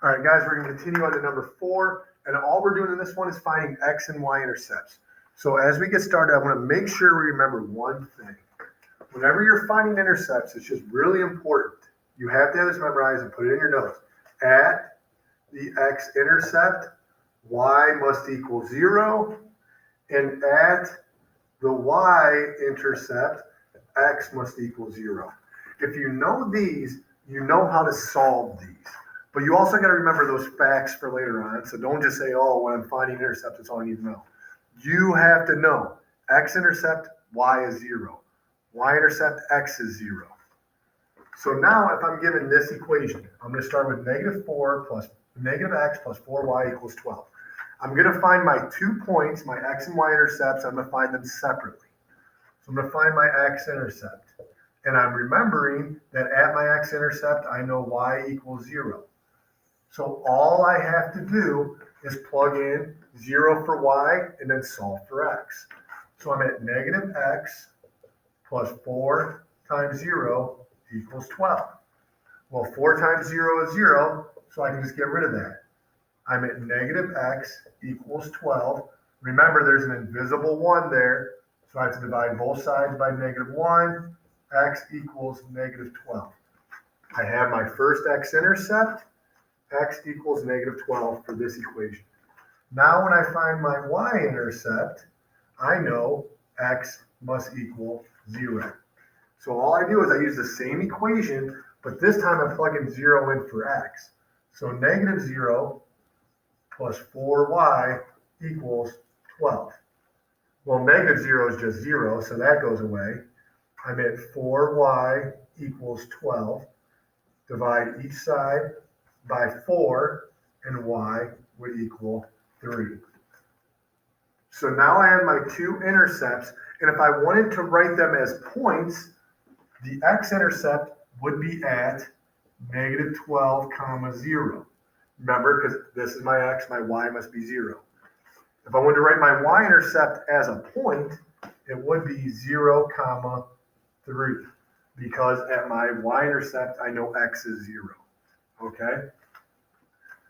All right, guys, we're going to continue on to number 4, and all we're doing in this one is finding x and y intercepts. So as we get started, I want to make sure we remember one thing. Whenever you're finding intercepts, it's just really important. You have to have this memorized and put it in your notes. At the x-intercept, y must equal 0, and at the y-intercept, x must equal 0. If you know these, you know how to solve these. But you also got to remember those facts for later on. So don't just say, oh, when I'm finding intercepts, that's all I need to know. You have to know x-intercept, y is 0. Y-intercept, x is 0. So now if I'm given this equation, I'm going to start with -4 plus -x plus 4y equals 12. I'm going to find my 2 points, my x and y intercepts. I'm going to find them separately. So I'm going to find my x-intercept. And I'm remembering that at my x-intercept, I know y equals 0. So all I have to do is plug in 0 for y and then solve for x. So I'm at -x plus 4 times 0 equals 12. Well, 4 times 0 is 0, so I can just get rid of that. I'm at -x equals 12. Remember, there's an invisible 1 there, so I have to divide both sides by -1. X equals -12. I have my first x-intercept. X equals -12 for this equation. Now when I find my y-intercept, I know x must equal 0. So all I do is I use the same equation, but this time I'm plugging 0 in for x. So -0 plus 4y equals 12. Well, -0 is just 0, so that goes away. I'm at 4y equals 12. Divide each side by 4, and y would equal 3. So now I have my 2 intercepts, and if I wanted to write them as points, the x-intercept would be at -12, 0. Remember, because this is my x, my y must be 0. If I wanted to write my y-intercept as a point, it would be 0, 3, because at my y-intercept, I know x is 0. Okay?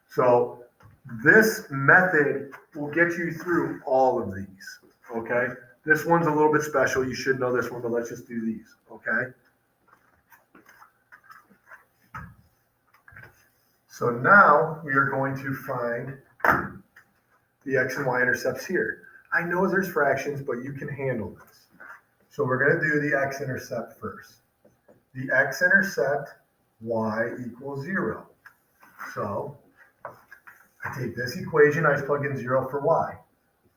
So this method will get you through all of these. Okay? This one's a little bit special. You should know this one, but let's just do these. Okay? So now we are going to find the x and y intercepts here. I know there's fractions, but you can handle this. So we're going to do the x-intercept first. The x-intercept, y equals 0. So I take this equation, I just plug in 0 for y.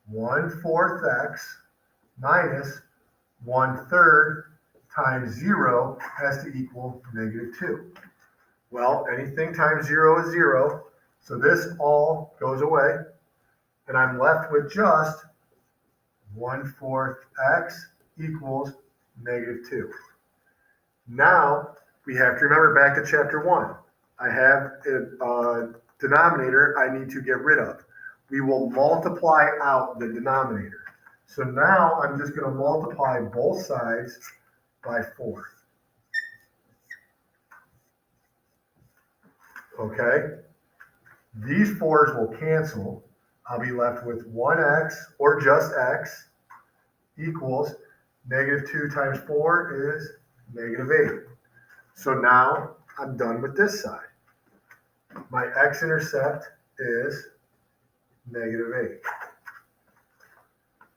1/4 x minus 1/3 times 0 has to equal -2. Well, anything times 0 is 0, so this all goes away, and I'm left with just 1/4 x equals -2. Now, we have to remember back to chapter 1. I have a denominator I need to get rid of. We will multiply out the denominator. So now I'm just going to multiply both sides by 4. Okay? These 4's will cancel. I'll be left with 1x, or just x, equals -2 times 4 is -8. So now I'm done with this side. My x-intercept is -8.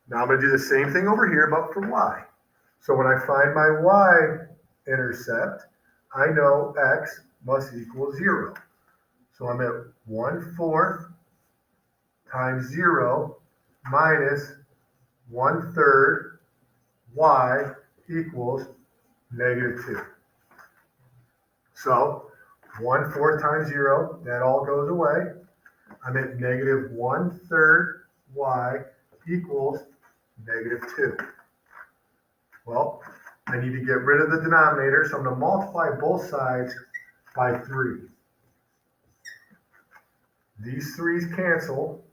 Now I'm going to do the same thing over here, but for y. So when I find my y-intercept, I know x must equal 0. So I'm at 1/4 times 0 minus 1/3 y equals -2. So 1/4 times 0, that all goes away. I'm at -1/3 y equals -2. Well, I need to get rid of the denominator, so I'm going to multiply both sides by 3. These 3's cancel.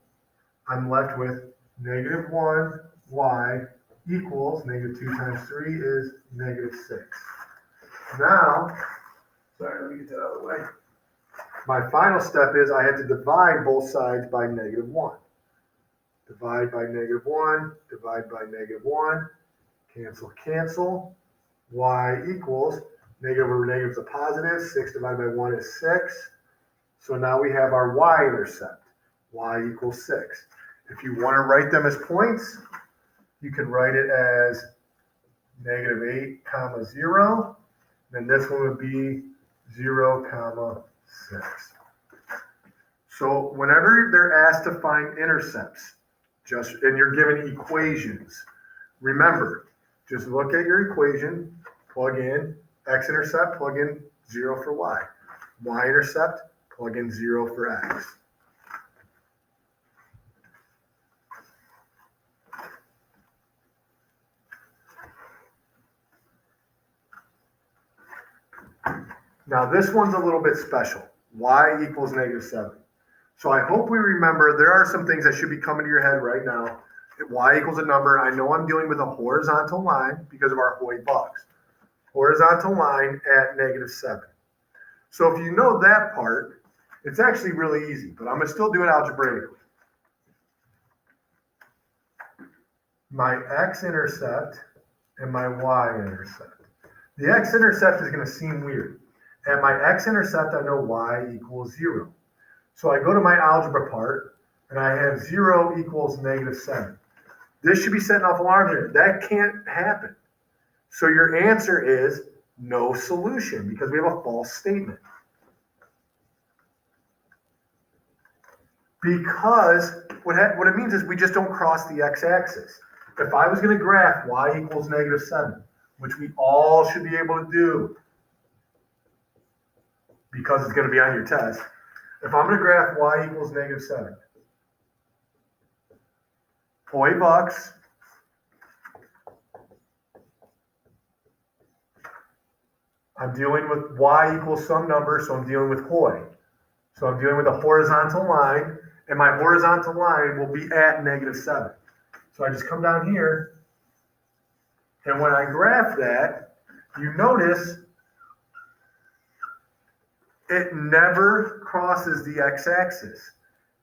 I'm left with -1 y equals -2 times 3 is -6. Now, sorry, let me get that out of the way. My final step is I had to divide both sides by -1. Divide by -1, divide by -1, cancel, cancel. Y equals negative over negative is a positive. 6 divided by 1 is 6. So now we have our y-intercept. Y equals 6. If you want to write them as points, you can write it as -8, 0. Then this one would be 0, 6. So whenever they're asked to find intercepts, and you're given equations, remember, just look at your equation, plug in x-intercept, plug in 0 for y. Y-intercept, plug in 0 for x. Now this one's a little bit special. Y equals -7. So I hope we remember there are some things that should be coming to your head right now. Y equals a number. I know I'm dealing with a horizontal line because of our Hoy box. Horizontal line at -7. So if you know that part, it's actually really easy, but I'm going to still do it algebraically. My x-intercept and my y-intercept. The x-intercept is going to seem weird. At my x-intercept, I know y equals 0. So I go to my algebra part, and I have 0 equals -7. This should be setting off alarms here. That can't happen. So your answer is no solution because we have a false statement. Because what it means is we just don't cross the x-axis. If I was going to graph y equals -7, which we all should be able to do because it's going to be on your test. If I'm going to graph y equals -7, Hoy box, I'm dealing with y equals some number, so I'm dealing with Hoy. So I'm dealing with a horizontal line, and my horizontal line will be at -7. So I just come down here, and when I graph that, you notice it never crosses the x-axis.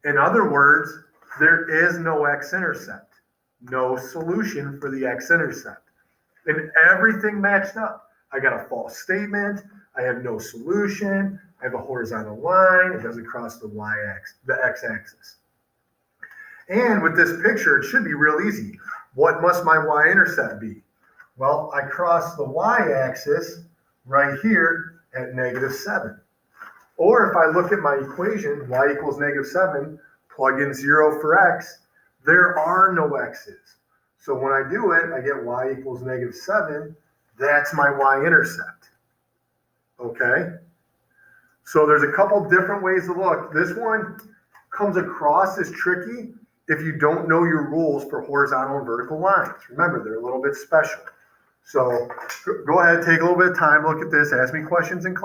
In other words, there is no x-intercept, no solution for the x-intercept. And everything matched up. I got a false statement, I have no solution, I have a horizontal line, it doesn't cross the y-axis, the x-axis. And with this picture, it should be real easy. What must my y-intercept be? Well, I cross the y-axis right here at -7. Or if I look at my equation, y equals -7, plug in 0 for x, there are no x's. So when I do it, I get y equals -7. That's my y-intercept. Okay? So there's a couple different ways to look. This one comes across as tricky if you don't know your rules for horizontal and vertical lines. Remember, they're a little bit special. So go ahead, take a little bit of time, look at this, ask me questions in class.